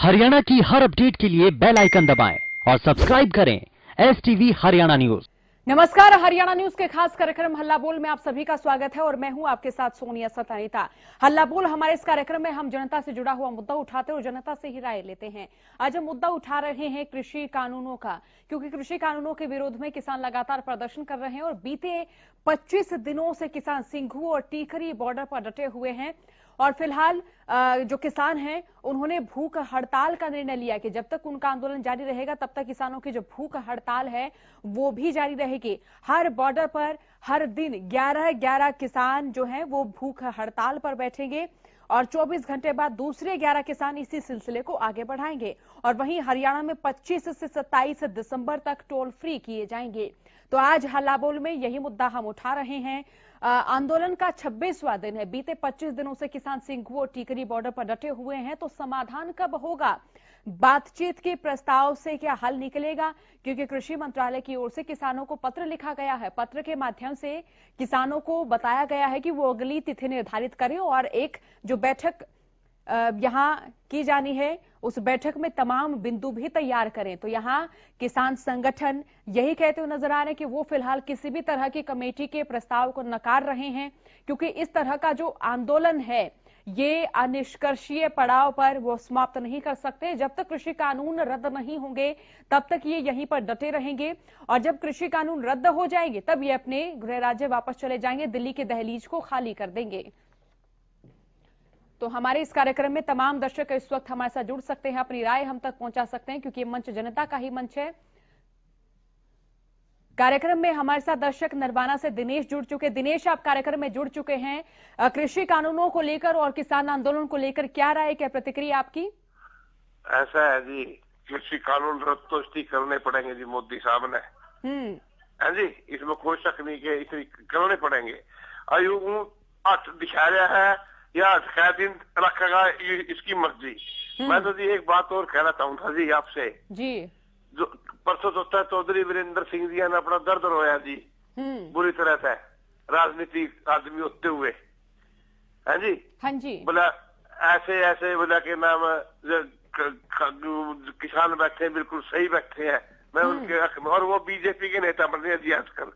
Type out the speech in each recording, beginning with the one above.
हरियाणा की हर अपडेट के लिए बेल आइकन दबाएं और सब्सक्राइब करें STV हरियाणा न्यूज। नमस्कार, हरियाणा न्यूज के खास कार्यक्रम हल्ला बोल में आप सभी का स्वागत है और मैं हूं आपके साथ सोनिया सतानीता। हल्ला बोल हमारे इस कार्यक्रम में हम जनता से जुड़ा हुआ मुद्दा उठाते हैं और जनता से ही राय लेते हैं। आज हम मुद्दा उठा रहे हैं कृषि कानूनों का, क्योंकि कृषि कानूनों के विरोध में किसान लगातार प्रदर्शन कर रहे हैं और बीते 25 दिनों से किसान सिंघू और टीकरी बॉर्डर पर डटे हुए हैं। और फिलहाल जो किसान हैं उन्होंने भूख हड़ताल का निर्णय लिया कि जब तक उनका आंदोलन जारी रहेगा तब तक किसानों की जो भूख हड़ताल है वो भी जारी रहेगी। हर बॉर्डर पर हर दिन 11 किसान जो हैं वो भूख हड़ताल पर बैठेंगे और 24 घंटे बाद दूसरे 11 किसान इसी सिलसिले को आगे बढ़ाएंगे। और वहीं हरियाणा में 25 से 27 दिसंबर तक टोल फ्री किए जाएंगे। तो आज हल्ला बोल में यही मुद्दा हम उठा रहे हैं। आंदोलन का 26वां दिन है। बीते 25 दिनों से किसान सिंघू और टीकरी बॉर्डर पर डटे हुए हैं। तो समाधान कब होगा? बातचीत के प्रस्ताव से क्या हल निकलेगा? क्योंकि कृषि मंत्रालय की ओर से किसानों को पत्र लिखा गया है। पत्र के माध्यम से किसानों को बताया गया है कि वो अगली तिथि निर्धारित करें और एक जो बैठक यहां की जानी है उस बैठक में तमाम बिंदु भी तैयार करें। तो यहां किसान संगठन यही कहते हुए नजर आ रहे हैं कि वो फिलहाल किसी भी तरह की कमेटी के प्रस्ताव को नकार रहे हैं, क्योंकि इस तरह का जो आंदोलन है ये अनिष्कर्षीय पड़ाव पर वो समाप्त नहीं कर सकते। जब तक कृषि कानून रद्द नहीं होंगे तब तक ये यहीं पर डटे रहेंगे और जब कृषि कानून रद्द हो जाएंगे तब ये अपने गृह राज्य वापस चले जाएंगे, दिल्ली के दहलीज को खाली कर देंगे। तो हमारे इस कार्यक्रम में तमाम दर्शक इस वक्त हमारे साथ जुड़ सकते हैं, अपनी राय हम तक पहुंचा सकते हैं, क्योंकि ये मंच जनता का ही मंच है। कार्यक्रम में हमारे साथ दर्शक नरवाना से दिनेश जुड़ चुके। दिनेश, आप कार्यक्रम में जुड़ चुके हैं। कृषि कानूनों को लेकर और किसान आंदोलन को लेकर क्या राय, क्या प्रतिक्रिया आपकी? ऐसा है जी, कृषि कानून रद्द तो इसलिए करने पड़ेंगे जी, मोदी साहब ने है जी, इसमें कोई शक नहीं कि इसे करने पड़ेंगे। आयु दिखा रहा है या खैर दिन रखेगा इसकी मर्जी। मैं तो जी एक बात और कहना चाहूंगा जी आपसे जी, जो परसों सोचता है चौधरी वीरेंद्र सिंह जी ने अपना दर्द रोया जी बुरी तरह से, राजनीतिक आदमी होते हुए है जी। हाँ जी, बोला ऐसे ऐसे बोला के नाम किसान बैठे बिल्कुल सही बैठे हैं, मैं उनके हक में, और वो बीजेपी के नेता बन रहे जी आजकल,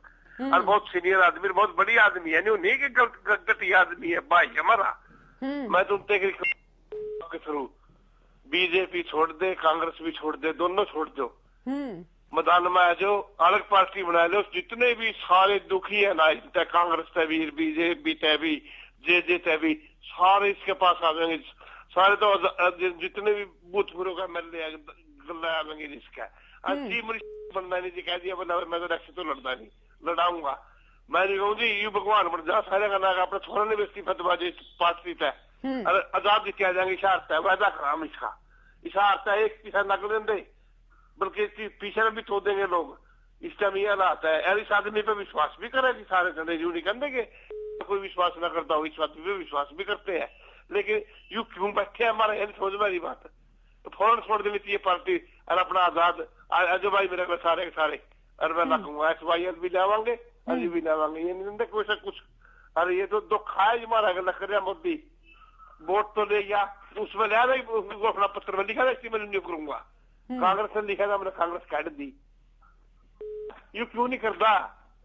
और बहुत सीनियर आदमी, बहुत बड़ी आदमी है, नहीं कि घटिया आदमी है भाई हमारा। मैं तो उनके थ्रू बीजेपी छोड़ दे, कांग्रेस भी छोड़ दे, दोनों छोड़ दो, मैदान में आ जाओ, अलग पार्टी बना लो। जितने भी सारे दुखी है ना, कांग्रेस तय भी, बीजेपी तय भी, जे तय भी, सारे इसके पास आ जाएंगे। सारे तो जितने भी बूथ का गल्ला आवेंगे जिसका बनना नहीं जी, कह दिया मैं तो इलेक्शन तो लड़ता नहीं, लड़ाऊंगा मैं नहीं कहूँ जी, यू भगवान बन जा सारे का ना अपना थोड़ा नहीं बेचती फतबाजी पार्टी तय आजाद जीत आ जाएंगे। इशारता है वायदा कराम इसका, इशारता है एक पीछा नकल दे, बल्कि पीछे में भी तो देंगे लोग। इस टाइम ये हालात है, और इस आदमी पे विश्वास भी करेगी सारे जने, यूं नहीं करने के कोई विश्वास ना करता हो, इस आदमी पे विश्वास भी करते हैं, लेकिन यू क्यों बैठे हमारे यहाँ समझ में नहीं बात। तो फौरन छोड़ देनी चाहिए पार्टी और अपना आजाद जो भाई मेरे सारे के सारे, और मैं लगूंगा SYL भी लावांगे, अभी भी लावांगे, ये नहीं कोई सा कुछ। अरे ये तो दुख है हमारा, अगर लग रहा मोदी वोट तो ले गया, उसमें लिया अपना पत्र में लिखा था इसकी मैं नहीं करूंगा, कांग्रेस ने लिखा था, मैंने कांग्रेस काट दी। यू क्यों नहीं करता?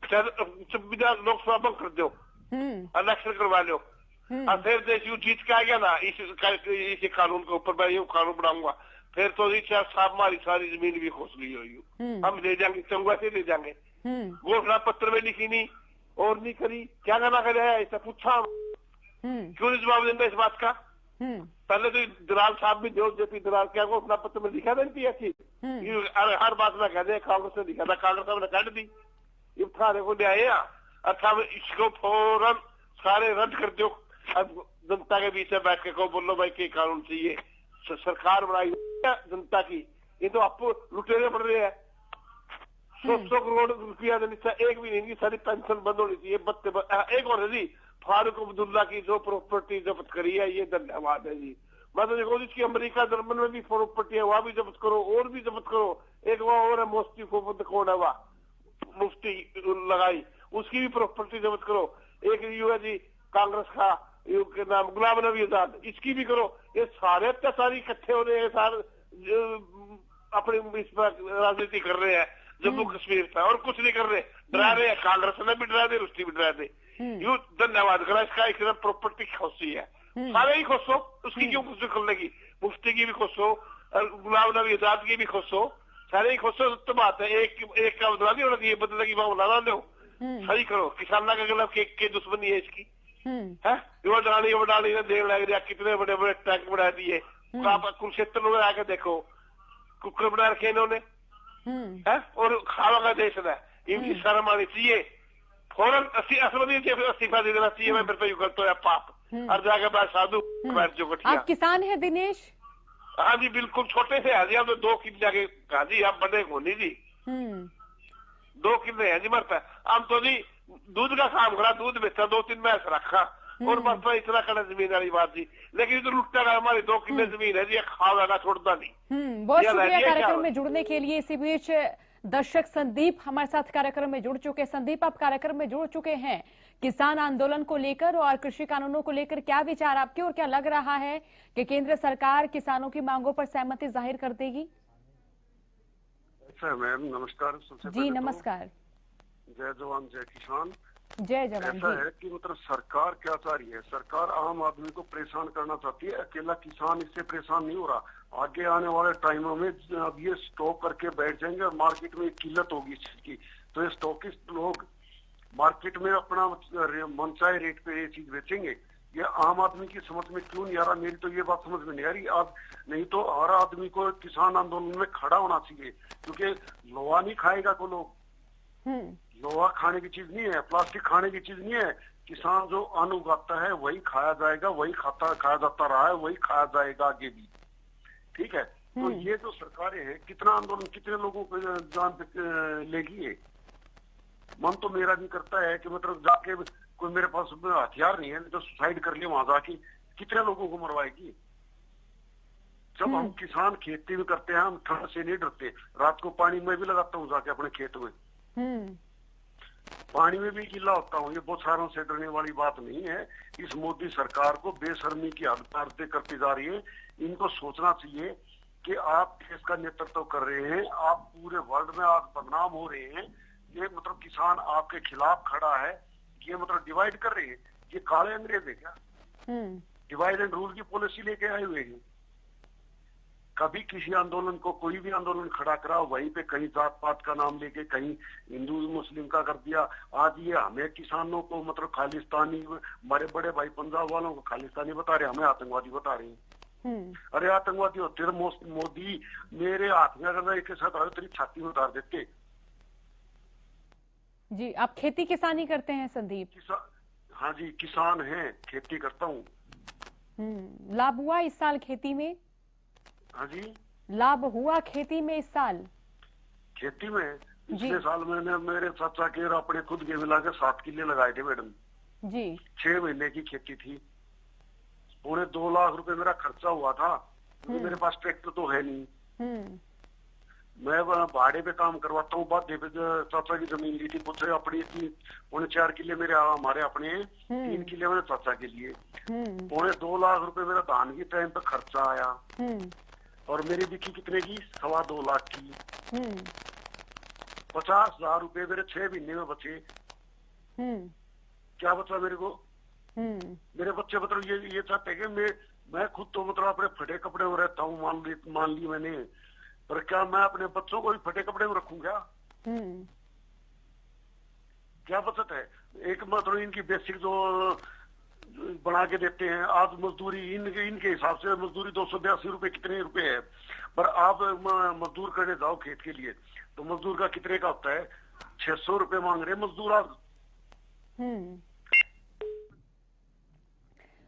लोकसभा कर दो, इलेक्शन करवा लो, और फिर देश यू जीत के आ गया ना इस कानून के ऊपर, मैं ये कानून बनाऊंगा, फिर तो साहब हमारी सारी जमीन भी खोस ली हो, हम ले जाएंगे, चंगुआ से ले जाएंगे। घोषणा पत्र में लिखी नहीं और नहीं करी, क्या करना करे ऐसा पूछा, क्यों नहीं जवाब देंगे इस बात का? पहले तो दलाल साहब भी जो जेपी दलाल क्या घोषणा पत्र में लिखा देती थी, हर बात में कहते हैं कांग्रेस ने लिखा था, कांग्रेस ने काट दी, ये थाने को ले आए अच्छा इसको फौरन सारे रद्द कर दो। अब जनता के बीच में बैठ के को बोलो भाई के कानून चाहिए, सरकार बनाई जनता की, ये तो आपको लुटेरे पड़ रहे हैं। 100 करोड़ रुपया देनी चाहिए, एक भी नहीं, सारी पेंशन बंद होनी चाहिए। एक और है जी, फारूक अब्दुल्ला की जो प्रॉपर्टी जब्त करी है, ये धन्यवाद है जी। मैं तो देखो इसकी अमेरिका जर्मन में भी प्रॉपर्टी है, वहां भी जब्त करो और भी जब्त करो। एक वहां और है मुफ्ती कौन है वह मुफ्ती लगाई, उसकी भी प्रॉपर्टी जब्त करो। एक यू है जी कांग्रेस का के नाम गुलाम नबी आजाद, इसकी भी करो। ये सारे अत्याचारी इकट्ठे हो रहे हैं, अपनी इस पर राजनीति कर रहे हैं जम्मू कश्मीर पर, और कुछ नहीं कर रहे, डरा रहे हैं। कांग्रेस ने भी डरा दे, रुष्टी भी डरा दे। यूं धन्यवाद करा इसका, एक प्रॉपर्टी खोसी है, सारे ही खोसो, उसकी क्यों कुछ करने की, मुफ्ती की भी खोसो, गुलाम नबी आजाद की भी खोसो, सारे ही खोसो। तो बात है, एक का बदला नहीं होना चाहिए, बदले की बदला दो, सही करो। किसान का गलत के दुश्मनी है इसकी है, वो डाली ने देर लग रहा, कितने बड़े बड़े टैंक बढ़ा दिए। कुरुक्षेत्र में आके देखो, कुकर बना रखे इन्होंने है, और खावा का देश है, इनकी शर्म आनी चाहिए। फौरन इस्तीफा दे देना चाहिए। मैं फिर तो करता है पाप, हर जगह मैं साधु बैठ जो गठिया। आप किसान हैं दिनेश? हाँ जी, बिल्कुल छोटे से है जी, हम तो 2 किले जाके कहा जी, आप बड़े होनी जी, 2 किले है जी। मरता हम तो जी दूध का काम करा, दूध बेचा, 2-3 मैस रखा, और मरता इतना करना जमीन वाली बात जी। लेकिन इधर लुटता का हमारी 2 किले जमीन है जी, खावा छोड़ता नहीं। बहुत शुक्रिया कार्यक्रम में जुड़ने के लिए। इसी बीच दर्शक संदीप हमारे साथ कार्यक्रम में जुड़ चुके हैं। संदीप, आप कार्यक्रम में जुड़ चुके हैं। किसान आंदोलन को लेकर और कृषि कानूनों को लेकर क्या विचार आपके, और क्या लग रहा है कि केंद्र सरकार किसानों की मांगों पर सहमति जाहिर कर देगी? अच्छा मैम, नमस्कार। जी नमस्कार। जय जवान जय किसान। जय जवान। ऐसा है कि मतलब सरकार क्या चाह रही है, सरकार आम आदमी को परेशान करना चाहती है, अकेला किसान इससे परेशान नहीं हो रहा। आगे आने वाले टाइमों में अब ये स्टॉक करके बैठ जाएंगे और मार्केट में किल्लत होगी इस चीज की, तो ये स्टॉकिस्ट लोग मार्केट में अपना मनचाहे रेट पे ये चीज बेचेंगे। ये आम आदमी की समझ में क्यों नहीं आ रहा, मेरी तो ये बात समझ में नहीं आ रही। अब नहीं तो हर आदमी को किसान आंदोलन में खड़ा होना चाहिए, क्योंकि लोहा नहीं खाएगा को लोग, लोहा खाने की चीज नहीं है, प्लास्टिक खाने की चीज नहीं है। किसान जो अन्न उगाता है वही खाया जाएगा, वही खाया जाता रहा है, वही खाया जाएगा आगे भी, ठीक है। तो ये जो सरकारें हैं, कितना आंदोलन, कितने लोगों को जान पे लेगी ये? मन तो मेरा नहीं करता है कि मतलब जाके कोई, मेरे पास हथियार नहीं है तो सुसाइड कर लिया वहां जाके, कितने लोगों को मरवाएगी? जब हम किसान खेती में करते हैं, हम ठंड से नहीं डरते। रात को पानी में भी लगाता हूँ जाके अपने खेत में, पानी में भी गिला होता हूँ। ये बौछारों से डरने वाली बात नहीं है। इस मोदी सरकार को बेशर्मी की हद पार करती जा रही है। इनको सोचना चाहिए कि आप देश का नेतृत्व कर रहे हैं, आप पूरे वर्ल्ड में आज बदनाम हो रहे हैं। ये मतलब किसान आपके खिलाफ खड़ा है, ये मतलब डिवाइड कर रहे हैं। ये काले अंग्रेज है क्या? डिवाइड एंड रूल की पॉलिसी लेके आए हुए हैं। कभी किसी आंदोलन को, कोई भी आंदोलन खड़ा करा, वहीं पे कहीं जात पात का नाम लेके, कहीं हिंदू मुस्लिम का कर दिया। आज ये हमें किसानों को मतलब खालिस्तानी, हमारे बड़े भाई पंजाब वालों को खालिस्तानी बता रहे, हमें आतंकवादी बता रहे हैं। अरे आतंकवादी होते तो मोदी मेरे हाथ में अगर एक साथ आए तेरी छाती में उतार देते। जी, आप खेती किसानी करते हैं संदीप? हाँ जी, किसान हैं, खेती करता हूँ। लाभ हुआ इस साल खेती में? हाँ जी, लाभ हुआ खेती में इस साल? खेती में पिछले साल मैंने मेरे चाचा के और अपने खुद के मिलाकर 7 किले लगाए थे मैडम जी। 6 महीने की खेती थी। 2.25 लाख रुपए मेरा खर्चा हुआ था। मेरे पास ट्रैक्टर तो है नहीं, मैं भाड़े पे काम करवाता हूँ। बाध्य पे चाचा की जमीन ली थी, कुछ अपनी 4.25 किले मेरे, हमारे अपने 3 किले मेरे चाचा के लिए। 2.25 लाख रुपए मेरा धान की टाइम पे खर्चा आया, और मेरी बिकी कितने की? 2.25 लाख की। 50,000 रुपए मेरे 6 महीने में बचे। क्या बचा मेरे को? मेरे बच्चे मतलब ये चाहते हैं कि मैं खुद तो मतलब अपने फटे कपड़े में रहता हूँ, मान ली मैंने, पर क्या मैं अपने बच्चों को भी फटे कपड़े में रखूंगा? क्या बचत है? एक मतलब इनकी बेसिक जो बना के देते हैं, आज मजदूरी इनके हिसाब से मजदूरी 282 रुपए कितने रुपए है, पर आप मजदूर करने जाओ खेत के लिए तो मजदूर का कितने का होता है? 600 रुपए मांग रहे मजदूर आज।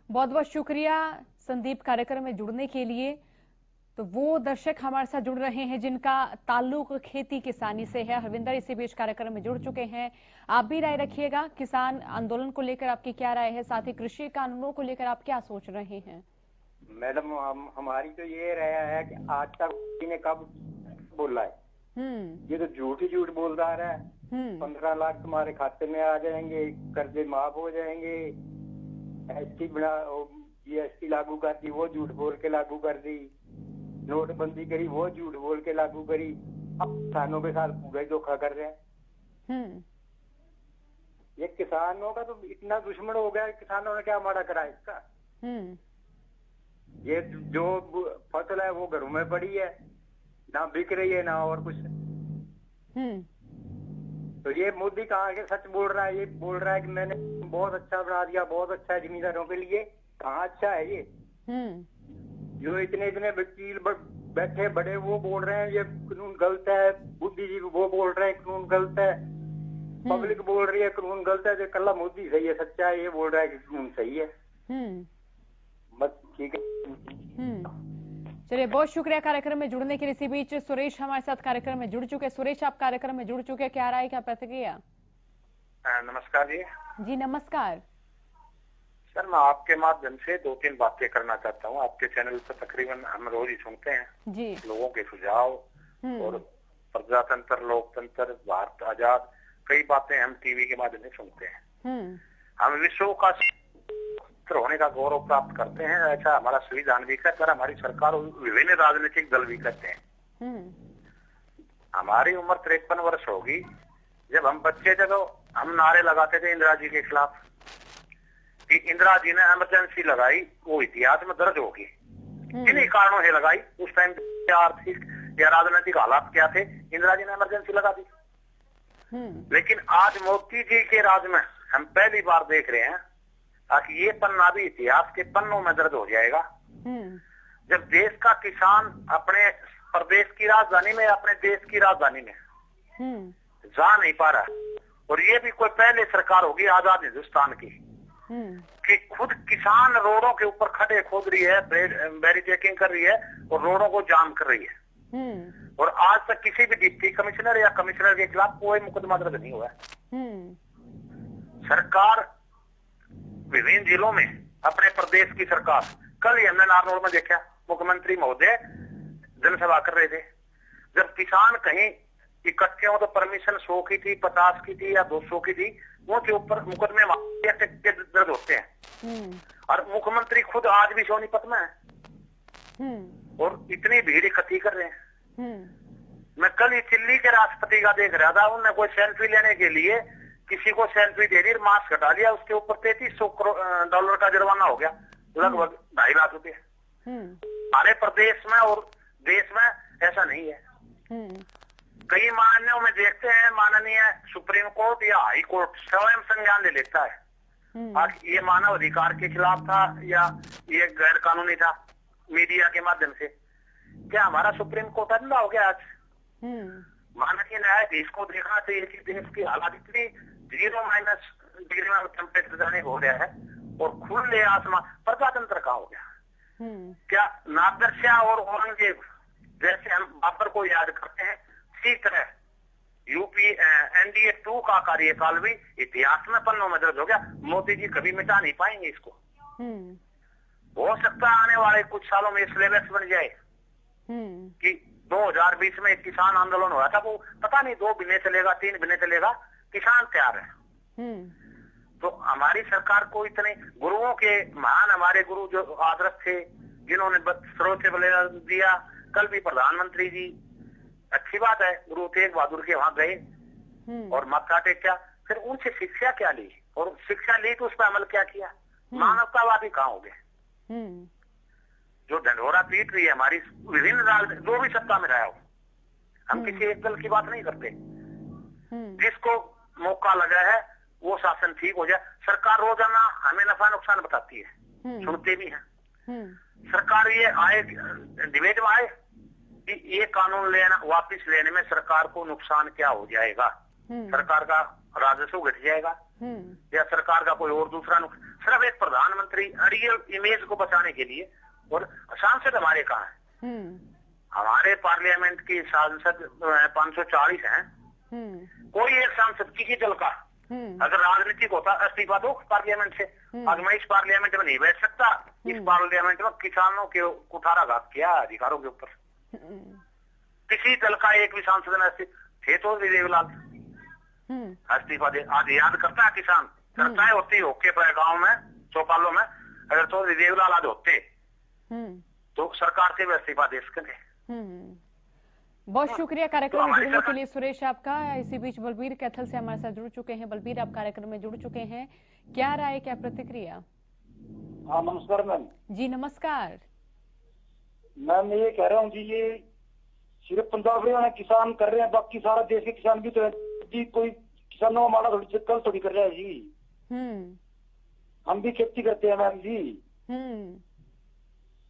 बहुत बहुत शुक्रिया संदीप कार्यक्रम में जुड़ने के लिए। तो वो दर्शक हमारे साथ जुड़ रहे हैं जिनका ताल्लुक खेती किसानी से है। हरविंदर इसी बीच कार्यक्रम में जुड़ चुके हैं। आप भी राय रखिएगा, किसान आंदोलन को लेकर आपकी क्या राय है, साथ ही कृषि कानूनों को लेकर आप क्या सोच रहे हैं? मैडम हमारी तो ये राय है कि आज तक ने कब बोला है, ये तो झूठ ही झूठ बोल रहा है। 15 लाख तुम्हारे खाते में आ जाएंगे, कर्जे माफ हो जाएंगे, एसटी बना GST लागू कर दी, वो झूठ बोल के लागू कर दी। नोटबंदी करी, वो झूठ बोल के लागू करी, अब किसानों के साथ पूरा ही धोखा कर रहे हैं। ये किसानों का तो इतना दुश्मन हो गया, किसानों ने क्या माड़ा करा इसका। ये जो फसल है वो घरों में पड़ी है, ना बिक रही है ना और कुछ। तो ये मोदी कहाँ के सच बोल रहा है, ये बोल रहा है कि मैंने बहुत अच्छा बना दिया, बहुत अच्छा है जमींदारों के लिए। कहाँ अच्छा है ये। जो इतने इतने वकील बैठे बड़े वो बोल रहे हैं ये कानून गलत है, बुद्धिजीवी वो बोल रहे हैं कानून गलत है, पब्लिक बोल रही है कानून गलत है, जो कल्ला मोदी सही है सच्चा है, ये बोल रहा है कि कानून सही है। बस ठीक है। चलिए, बहुत शुक्रिया कार्यक्रम में जुड़ने के लिए। इसी बीच सुरेश हमारे साथ कार्यक्रम में जुड़ चुके। सुरेश, आप कार्यक्रम में जुड़ चुके, क्या राय, क्या प्रतिक्रिया? नमस्कार जी। जी नमस्कार सर, मैं आपके माध्यम से 2-3 बातें करना चाहता हूँ। आपके चैनल पर तकरीबन हम रोज ही सुनते हैं जी लोगों के सुझाव और प्रजातंत्र, लोकतंत्र, भारत आजाद, कई बातें हम टीवी के माध्यम से सुनते हैं। हम विश्व का होने का गौरव प्राप्त करते हैं, ऐसा हमारा संविधान भी कहता है, हमारी सरकार और विभिन्न राजनीतिक दल भी कहते हैं। हमारी उम्र 53 वर्ष होगी। जब हम बच्चे थे तो हम नारे लगाते थे इंदिरा जी के खिलाफ कि इंदिरा जी ने इमरजेंसी लगाई, वो इतिहास में दर्ज होगी। किन्हीं कारणों से लगाई, उस टाइम आर्थिक या राजनीतिक हालात क्या थे, इंदिरा जी ने इमरजेंसी लगा दी। लेकिन आज मोदी जी के राज में हम पहली बार देख रहे हैं ताकि ये पन्ना भी इतिहास के पन्नों में दर्ज हो जाएगा। जब देश का किसान अपने प्रदेश की राजधानी में, अपने देश की राजधानी में जा नहीं पा रहा, और ये भी कोई पहले सरकार होगी आजाद हिंदुस्तान की कि खुद किसान रोडों के ऊपर खड्डे खोद रही है, बैरिकेडिंग कर रही है और रोडों को जाम कर रही है। और आज तक किसी भी डिप्टी कमिश्नर या कमिश्नर के खिलाफ कोई मुकदमा दर्ज नहीं हुआ है। सरकार विभिन्न जिलों में अपने प्रदेश की सरकार, कल ही हमने नारनौल में देखा मुख्यमंत्री महोदय जनसभा कर रहे थे। जब किसान कहीं इकट्ठे हो तो परमिशन 100 की थी, 50 की थी या 200 की थी, उनके ऊपर मुकदमे दर्ज होते हैं। और मुख्यमंत्री खुद आज भी सोनीपत में है और इतनी भीड़ इकट्ठी कर रहे हैं। मैं कल ही चिल्ली के राष्ट्रपति का देख रहा था, उन्होंने कोई सेल्फी लेने के लिए किसी को सेल्फी दे दी, मास्क हटा लिया, उसके ऊपर $3300 का जुर्माना हो गया, लगभग 2.5 लाख रुपए। हमारे प्रदेश में और देश में ऐसा नहीं है। कई मामलों में देखते हैं माननीय सुप्रीम कोर्ट या हाई कोर्ट स्वयं संज्ञान ले लेता है आज ये मानव अधिकार के खिलाफ था या ये गैर कानूनी था। मीडिया के माध्यम से क्या हमारा सुप्रीम कोर्ट अंधा हो गया आज? माननीय न्यायाधीश को देखना चाहिए कि देश की हालात इतनी 0- डिग्री में टेम्परेचर जाने हो रहा है और खुले आसमान, प्रजातंत्र कहाँ हो गया? क्या नादिर शाह और औरंगजेब जैसे हम बाबर को याद करते हैं, इसी तरह यूपी NDA 2 का कार्यकाल भी इतिहास में पन्नों में दर्ज हो गया। मोदी जी कभी मिटा नहीं पाएंगे इसको। हो सकता है आने वाले कुछ सालों में सिलेबस बन जाए कि 2020 में एक किसान आंदोलन हुआ था, वो पता नहीं 2 महीने चलेगा, 3 महीने चलेगा, किसान तैयार है। तो हमारी सरकार को इतने गुरुओं के महान हमारे गुरु जो आदर्श थे, जिन्होंने स्रोत से बलिदान दिया, कल भी प्रधानमंत्री जी, अच्छी बात है, गुरु तेग बहादुर के वहां गए और माथा टेका, फिर उनसे शिक्षा क्या ली और शिक्षा ली तो उस पर अमल क्या किया? मानवतावादी कहाँ हो गए? जो ढंढोरा पीट रही है हमारी विभिन्न जो भी सत्ता में रहा हो, हम किसी एक दल की बात नहीं करते। जिसको मौका लगा है वो शासन ठीक हो जाए। सरकार रोजाना हमें नफा नुकसान बताती है, सुनते भी हैं। सरकार ये आए डिबेट में आए कि ये कानून लेना वापस लेने में सरकार को नुकसान क्या हो जाएगा, सरकार का राजस्व घट जाएगा या सरकार का कोई और दूसरा नुकसान। सिर्फ एक प्रधानमंत्री रियल इमेज को बचाने के लिए, और सांसद हमारे कहाँ है? हमारे पार्लियामेंट की सांसद 540 हैं, कोई एक सांसद किसी दल का अगर राजनीतिक होता इस्तीफा दो पार्लियामेंट से। आज मैं इस पार्लियामेंट में नहीं बैठ सकता, इस पार्लियामेंट में किसानों के कुठाराघात किया अधिकारों के ऊपर। किसी दल का एक भी सांसद में थे तो देवलाल इस्तीफा दे। आज याद करता है किसान, करता है होती होके गाँव में चौपालों में, अगर तो देवलाल आज होते तो सरकार से भी इस्तीफा दे सकेंगे। बहुत शुक्रिया कार्यक्रम में जुड़ने के लिए सुरेश आपका। इसी बीच बलबीर कैथल से हमारे साथ जुड़ चुके हैं। बलबीर, आप कार्यक्रम में जुड़ चुके हैं, क्या राय, क्या प्रतिक्रिया? हाँ नमस्कार मैम। जी नमस्कार मैम, ये कह रहा हूँ जी, ये सिर्फ पंजाब हरियाणा किसान कर रहे हैं, बाकी सारा देश के किसान भी तो है जी। कोई किसानों का माड़ा थोड़ी कल थोड़ी कर रहा है जी। हम भी खेती करते हैं मैम जी।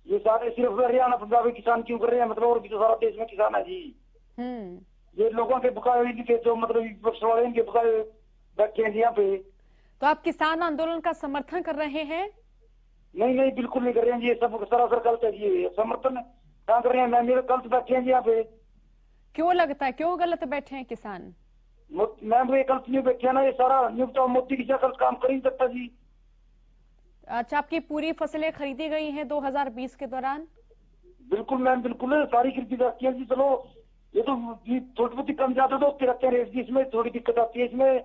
ये सारे सिर्फ हरियाणा पंजाब के किसान क्यों कर रहे हैं? मतलब और भी तो सारा देश में किसान है जी। ये लोगों के बकाए इनके जो मतलब विपक्ष वाले इनके बकाए बैठे हैं यहाँ पे। तो आप किसान आंदोलन का समर्थन कर रहे हैं? नहीं नहीं, बिल्कुल नहीं कर रहे हैं जी, ये सब सरासर गलत है जी। समर्थन क्या कर रहे हैं मैम? मेरे गलत बैठे हैं जी यहाँ पे। क्यों लगता है, क्यों गलत बैठे हैं किसान? मैम ये गलत नहीं बैठे ना, ये सारा नियुक्त मोदी की गलत काम कर ही सकता जी। अच्छा, आपकी पूरी फसलें खरीदी गई हैं 2020 के दौरान? बिल्कुल मैम, बिल्कुल सारी खरीदी जाती है जी। चलो ये तो थोड़ी बहुत कम ज्यादा तो होते रहते हैं रेट जी, इसमें थोड़ी दिक्कत आती है। इसमें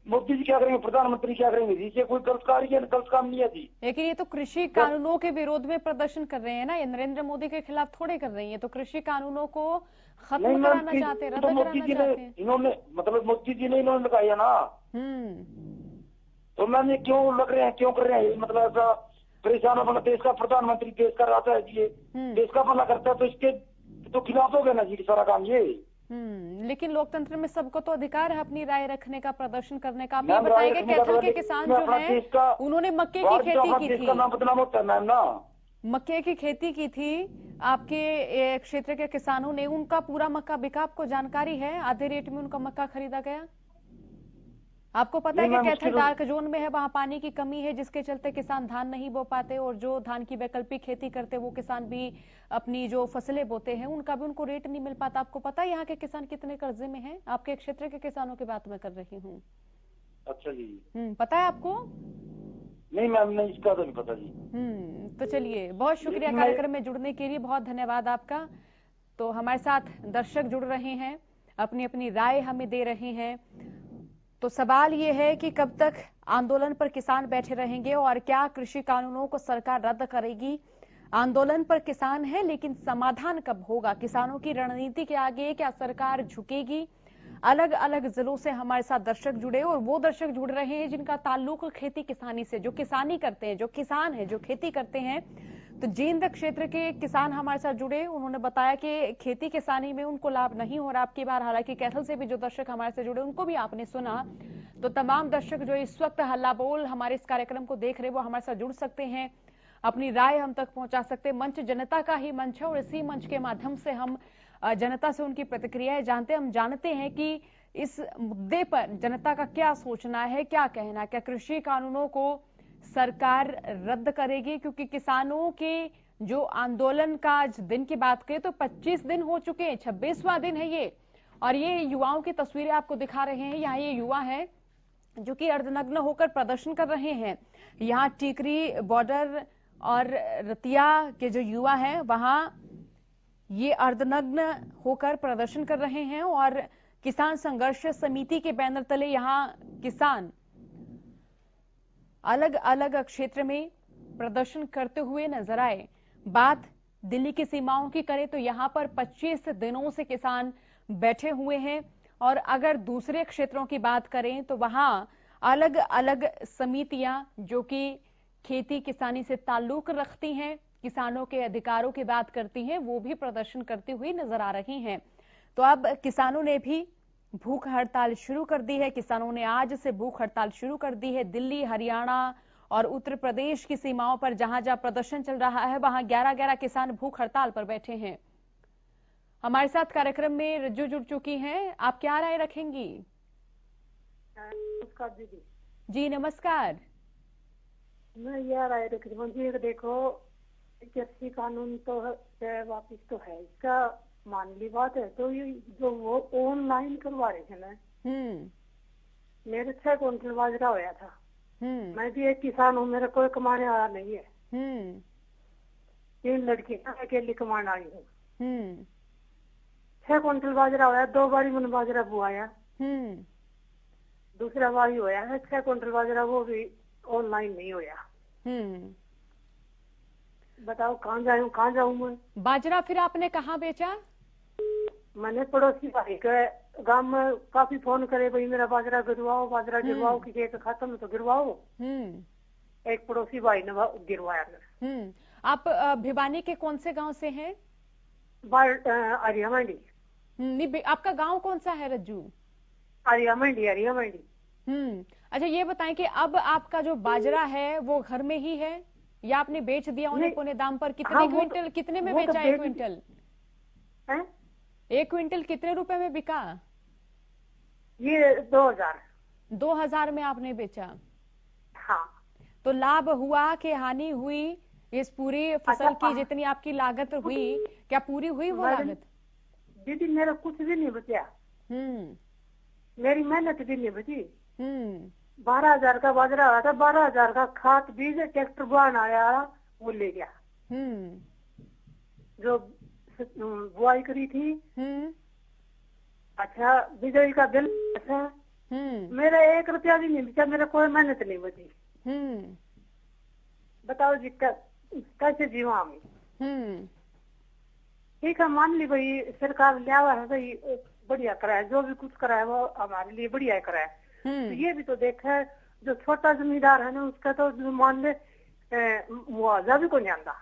मोदी जी क्या करेंगे, प्रधानमंत्री क्या करेंगे जी? इसे कोई गलत कार्य गलत काम नहीं है जी। लेकिन ये तो कृषि कानूनों के विरोध में प्रदर्शन कर रहे हैं ना, ये नरेंद्र मोदी के खिलाफ थोड़े कर रही है। तो कृषि कानूनों को खत्म कराना चाहते हैं, रद्द कराना चाहते हैं। इन्होंने मतलब मोदी जी ने इन्होंने लगाया ना। तो मैम ये क्यों लग रहे हैं, क्यों कर रहे हैं? मतलब ऐसा परेशान होगा देश का प्रधानमंत्री, देश का राजा है जी, देश का भला करता है, तो इसके तो खिलाफ हो गया ना जी सारा काम ये। लेकिन लोकतंत्र में सबको तो अधिकार है अपनी राय रखने का, प्रदर्शन करने का। आप ये बताएंगे कैथल के किसान जो हैं उन्होंने मक्के की खेती की थी, नाम बदनाम होता है मैम ना। मक्के की खेती की थी आपके क्षेत्र के किसानों ने, उनका पूरा मक्का बिका, आपको जानकारी है? आधे रेट में उनका मक्का खरीदा गया। आपको पता है कि कैथल डार्क जोन में है, वहां पानी की कमी है, जिसके चलते किसान धान नहीं बो पाते, और जो धान की वैकल्पिक खेती करते वो किसान भी अपनी जो फसलें बोते हैं उनका भी उनको रेट नहीं मिल पाता। आपको पता है यहाँ के किसान कितने कर्जे में हैं? आपके क्षेत्र के किसानों की बात मैं कर रही हूँ। अच्छा जी। पता है आपको? नहीं मैम, नहीं, इसका तो नहीं पता जी। तो चलिए, बहुत शुक्रिया कार्यक्रम में जुड़ने के लिए, बहुत धन्यवाद आपका। तो हमारे साथ दर्शक जुड़ रहे हैं, अपनी अपनी राय हमें दे रहे हैं। तो सवाल ये है कि कब तक आंदोलन पर किसान बैठे रहेंगे और क्या कृषि कानूनों को सरकार रद्द करेगी? आंदोलन पर किसान है, लेकिन समाधान कब होगा? किसानों की रणनीति के आगे क्या सरकार झुकेगी? अलग अलग जिलों से हमारे साथ दर्शक जुड़े, और वो दर्शक जुड़ रहे हैं जिनका ताल्लुक खेती किसानी से, जो किसानी करते हैं, जो किसान है, जो खेती करते हैं। तो जींद क्षेत्र के किसान हमारे साथ जुड़े, उन्होंने बताया कि खेती किसानी में उनको लाभ नहीं हो रहा आपकी बार। हालांकि कैथल से भी जो दर्शक हमारे से जुड़े उनको भी आपने सुना। तो तमाम दर्शक जो इस वक्त हल्ला बोल हमारे इस कार्यक्रम को देख रहे वो हमारे साथ जुड़ सकते हैं, अपनी राय हम तक पहुंचा सकते हैं। मंच जनता का ही मंच है और इसी मंच के माध्यम से हम जनता से उनकी प्रतिक्रियाएं जानते हैं। हम जानते हैं कि इस मुद्दे पर जनता का क्या सोचना है, क्या कहना है। क्या कृषि कानूनों को सरकार रद्द करेगी? क्योंकि किसानों के जो आंदोलन का आज दिन की बात करें तो 25 दिन हो चुके हैं, 26वां दिन है ये। और ये युवाओं की तस्वीरें आपको दिखा रहे हैं। यहाँ ये युवा है जो कि अर्धनग्न होकर प्रदर्शन कर रहे हैं। यहाँ टीकरी बॉर्डर और रतिया के जो युवा हैं वहां ये अर्धनग्न होकर प्रदर्शन कर रहे हैं, और किसान संघर्ष समिति के बैनर तले यहाँ किसान अलग अलग क्षेत्र में प्रदर्शन करते हुए नजर आए। बात दिल्ली की सीमाओं की करें तो यहाँ पर 25 दिनों से किसान बैठे हुए हैं, और अगर दूसरे क्षेत्रों की बात करें तो वहां अलग अलग समितियां जो कि खेती किसानी से ताल्लुक रखती हैं, किसानों के अधिकारों की बात करती हैं, वो भी प्रदर्शन करती हुई नजर आ रही हैं। तो अब किसानों ने भी भूख हड़ताल शुरू कर दी है। किसानों ने आज से भूख हड़ताल शुरू कर दी है। दिल्ली, हरियाणा और उत्तर प्रदेश की सीमाओं पर जहां जहां प्रदर्शन चल रहा है वहां 11-11 किसान भूख हड़ताल पर बैठे हैं। हमारे साथ कार्यक्रम में रज्जू जुड़ चुकी हैं, आप क्या राय रखेंगी? नमस्कार दीदी। जी नमस्कार। मैं यह राय रख रही हूँ जी, देखो कृषि कानून तो वापिस तो है, इसका मानवी बात है। तो ये जो वो ऑनलाइन करवा रहे थे ना, मेरे 6 क्विंटल बाजरा होया था। मैं भी एक किसान हूँ, मेरा कोई कमाने वाला नहीं है। 3 लड़की अकेली कमाने आई हूँ। 6 क्विंटल बाजरा होया, 2 बारी मैंने बाजरा बुआया, दूसरा बारी होया है 6 क्विंटल बाजरा, वो भी ऑनलाइन नहीं होया। बताओ कहाँ जाऊँ मैं? बाजरा फिर आपने कहाँ बेचा? मैंने पड़ोसी भाई के गांव में काफी फोन करे, भाई मेरा बाजरा गिरवाओ कि खेत खत्म है तो गिरवाओ। एक पड़ोसी भाई ने गिरवाया मेरा। आप भिवानी के कौन से गांव से हैं? अरिया मंडी। नहीं, आपका गांव कौन सा है रज्जू? अरिया मंडी। अच्छा ये बताएं कि अब आपका जो बाजरा है वो घर में ही है या आपने बेच दिया उन्हें पौने दाम पर? कितने क्विंटल कितने में बेचा? 1 क्विंटल 1 क्विंटल कितने रुपए में बिका? ये 2000 में आपने बेचा। हाँ। तो लाभ हुआ कि हानि हुई? इस पूरी फसल की जितनी आपकी लागत हुई, क्या पूरी हुई वो लागत? दीदी मेरा कुछ भी नहीं बचा। मेरी मेहनत भी नहीं बची। 12,000 का बाजरा आया था, 12,000 का खाद बीज ट्रैक्टर बुआन आया वो ले गया। जो बुआई करी थी। अच्छा बिजली का बिल अच्छा। मेरा 1 रुपया भी नहीं बचा, मेरा कोई मेहनत नहीं बची। बताओ जी कैसे जीवा हम? ठीक है मान ली भाई सरकार लिया हुआ है भाई, बढ़िया करा है, जो भी कुछ करा है वो हमारे लिए बढ़िया करा है। तो ये भी तो देखा है जो छोटा जमींदार है ना उसका तो जो मान ले मुआवजा भी कोई नहीं आता।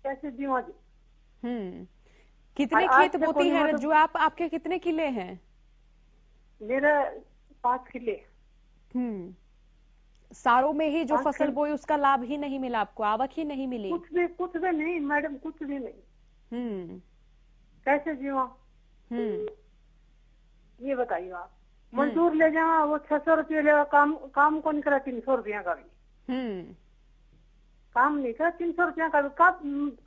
कैसे जीवा जी? कितने खेत बोती है रज्जू आप? आपके कितने किले हैं? मेरा 5 किले। सारों में ही जो फसल बोई उसका लाभ ही नहीं मिला आपको, आवक ही नहीं मिली? कुछ भी नहीं मैडम, कुछ भी नहीं। कैसे जीवा? ये बताइए आप। मजदूर ले जाओ वो 600 रुपये लेगा, काम कौन करा 300 रुपया का भी? काम नहीं करा 300 रुपया का भी।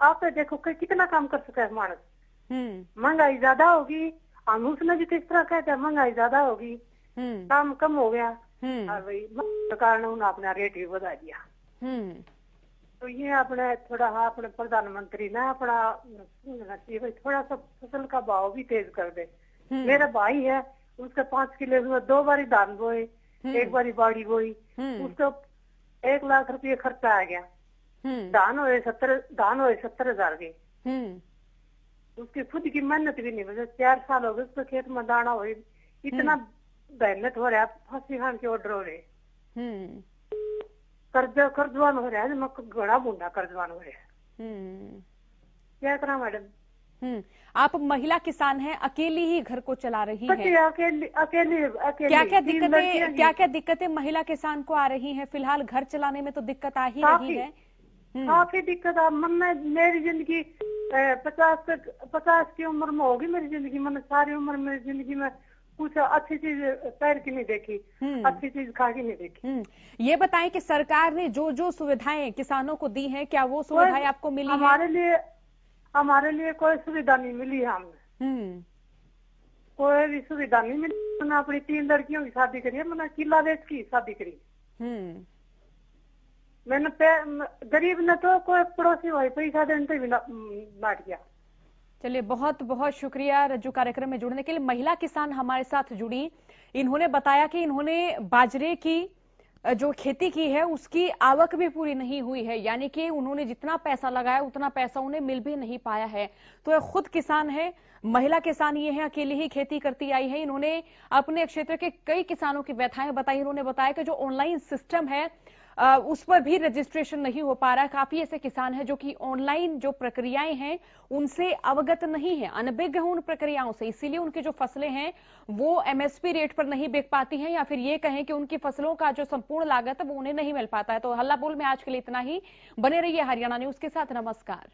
आप देखो कितना काम कर सका है मानस। महंगाई ज्यादा होगी, हम उसने भी किस तरह कहते हैं महंगाई ज्यादा होगी, काम कम हो गया और भाई सरकार ने उन्हें अपना रेट भी बढ़ा दिया। तो ये अपने थोड़ा अपने प्रधानमंत्री ने अपना थोड़ा सा फसल का भाव भी तेज कर दे। मेरा भाई है उसके 5 किले हुए, 2 बारी धान बोए, 1 बारी बाड़ी बोई, उसको 1 लाख रुपये खर्चा आ गया। धान हुए 70,000 के। उसकी खुद की मेहनत भी नहीं बचे, 4 साल हो गए उसको खेत में दाना हुए, इतना मेहनत हो रहा है, फांसी खान के ऑर्डर हो रहे, कर्जवान हो रहा है, घड़ा बूंदा कर्जवान हो रहा है। क्या करा मैडम? आप महिला किसान हैं, अकेली ही घर को चला रही हैं। अकेली क्या दिक्कतें महिला किसान को आ रही हैं? फिलहाल घर चलाने में तो दिक्कत आ ही रही है। काफी दिक्कत है। मेरी जिंदगी 50 की उम्र में होगी मेरी जिंदगी। मैंने सारी उम्र मेरी जिंदगी में कुछ अच्छी चीज पैर की नहीं देखी, अच्छी चीज खा की नहीं देखी। ये बताएं कि सरकार ने जो जो सुविधाएं किसानों को दी हैं, क्या वो सुविधाएं आपको मिली है? हमारे लिए कोई सुविधा नहीं मिली है। हमें कोई भी सुविधा नहीं मिली। मैंने अपनी 3 लड़कियों की शादी करी है, मैंने किला बेच की शादी करी। मैंने गरीब ने तो कोई पड़ोसी भाई पैसा देने भी नाट गया। चलिए बहुत बहुत शुक्रिया रज्जू कार्यक्रम में जुड़ने के लिए। महिला किसान हमारे साथ जुड़ी, इन्होंने बताया कि इन्होंने बाजरे की जो खेती की है उसकी आवक भी पूरी नहीं हुई है, यानी कि उन्होंने जितना पैसा लगाया उतना पैसा उन्हें मिल भी नहीं पाया है। तो ये खुद किसान है, महिला किसान ये है, अकेली ही खेती करती आई है। इन्होंने अपने क्षेत्र के कई किसानों की व्यथाएं बताई। इन्होंने बताया कि जो ऑनलाइन सिस्टम है उस पर भी रजिस्ट्रेशन नहीं हो पा रहा है। काफी ऐसे किसान हैं जो कि ऑनलाइन जो प्रक्रियाएं हैं उनसे अवगत नहीं है, अनभिज्ञ हैं उन प्रक्रियाओं से, इसीलिए उनकी जो फसलें हैं वो एमएसपी रेट पर नहीं बिक पाती हैं, या फिर ये कहें कि उनकी फसलों का जो संपूर्ण लागत है वो उन्हें नहीं मिल पाता है। तो हल्ला बोल में आज के लिए इतना ही। बने रहिए हरियाणा न्यूज के साथ। नमस्कार।